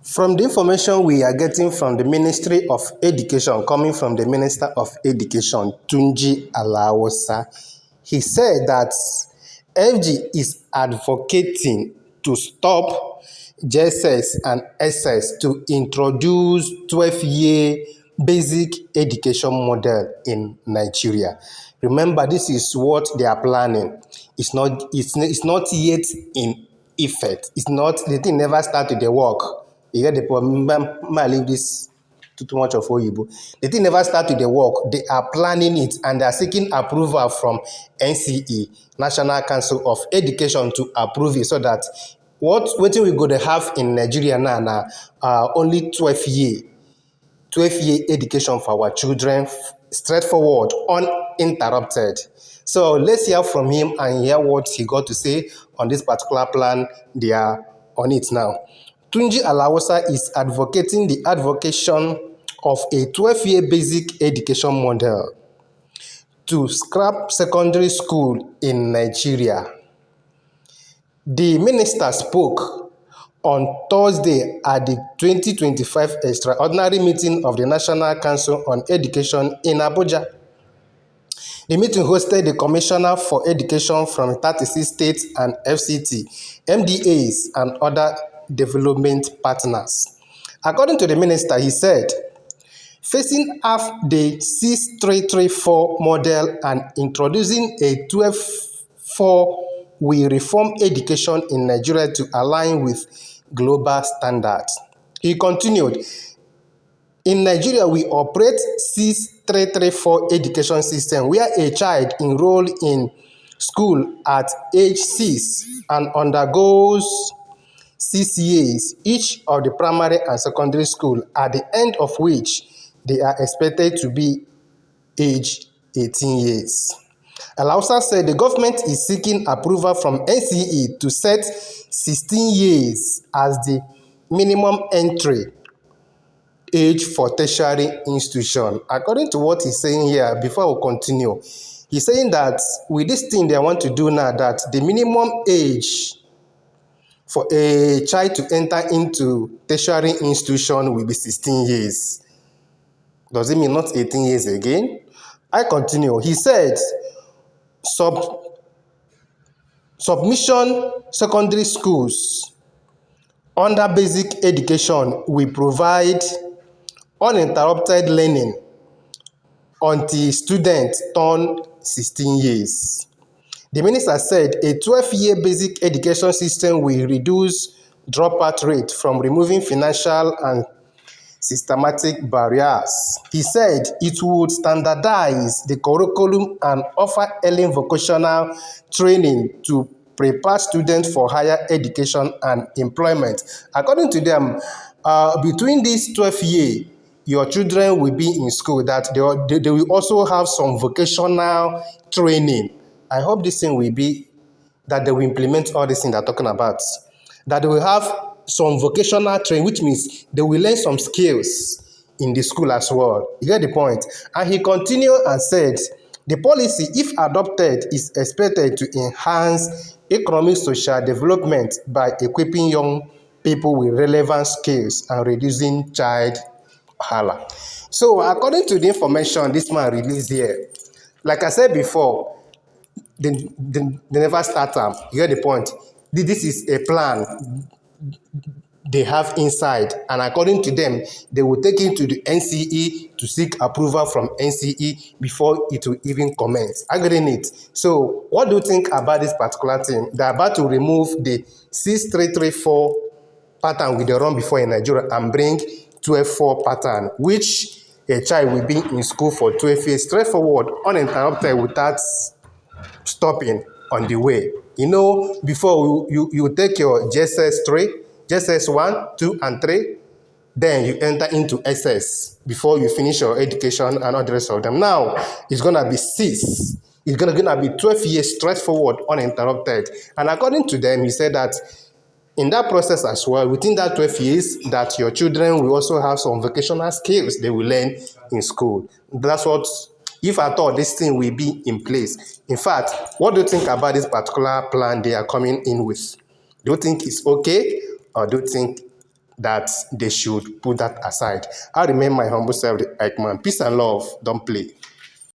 From the information we are getting from the Ministry of Education, coming from the Minister of Education, Tunji Alawosa, he said that FG is advocating to stop JSS and SSS to introduce 12-year basic education model in Nigeria. Remember, this is what they are planning. It's not yet in effect. It's not, the thing never started the work. You get the point. I leave this too much of Oyibo. The thing never started the work. They are planning it and they are seeking approval from NCE, National Council of Education, to approve it so that what we go to have in Nigeria now only 12-year education for our children, straightforward, uninterrupted. So let's hear from him and hear what he got to say on this particular plan. They are on it now. Tunji Alawosa is advocating the advocation of a 12-year basic education model to scrap secondary school in Nigeria. The minister spoke on Thursday at the 2025 extraordinary meeting of the National Council on Education in Abuja. The meeting hosted the Commissioner for Education from 36 states and FCT, MDAs, and other development partners. According to the minister, he said, facing off the 6334 model and introducing a 12-4 will reform education in Nigeria to align with global standards. He continued, in Nigeria, we operate 6334 education system where a child enrolled in school at age 6 and undergoes 6 years each of the primary and secondary school, at the end of which they are expected to be age 18 years. Alausa said the government is seeking approval from NCE to set 16 years as the minimum entry age for tertiary institution. According to what he's saying here, before we continue, he's saying that with this thing they want to do now, that the minimum age for a child to enter into tertiary institution will be 16 years. Does it mean not 18 years again? I continue. He said, submission secondary schools under basic education will provide uninterrupted learning until students turn 16 years. The minister said a 12-year basic education system will reduce dropout rate from removing financial and systematic barriers. He said it would standardize the curriculum and offer early vocational training to prepare students for higher education and employment. According to them, between these 12 years, your children will be in school, that they will also have some vocational training. I hope this thing will be that they will implement all these things they're talking about. That they will have some vocational training, which means they will learn some skills in the school as well. You get the point? And he continued and said, the policy, if adopted, is expected to enhance economic social development by equipping young people with relevant skills and reducing child wahala. So according to the information this man released here, like I said before, they never start them. You get the point? This is a plan they have inside, and according to them, they will take it to the NCE to seek approval from NCE before it will even commence. Agreeing it. So what do you think about this particular thing? They're about to remove the 6334 pattern with the run before in Nigeria and bring 12-4 pattern, which a child will be in school for 12 years, straightforward, uninterrupted, without stopping on the way. You know, before you take your JSS 3, JSS 1, 2, and 3, then you enter into SS before you finish your education and all the rest of them. Now, it's going to be 6. It's going to be 12 years straightforward, uninterrupted. And according to them, he said that in that process as well, within that 12 years, that your children will also have some vocational skills they will learn in school. That's what, if at all, this thing will be in place. In fact, what do you think about this particular plan they are coming in with? Do you think it's okay, or do you think that they should put that aside. I remain my humble self, Eichmann. Peace and love, don't play.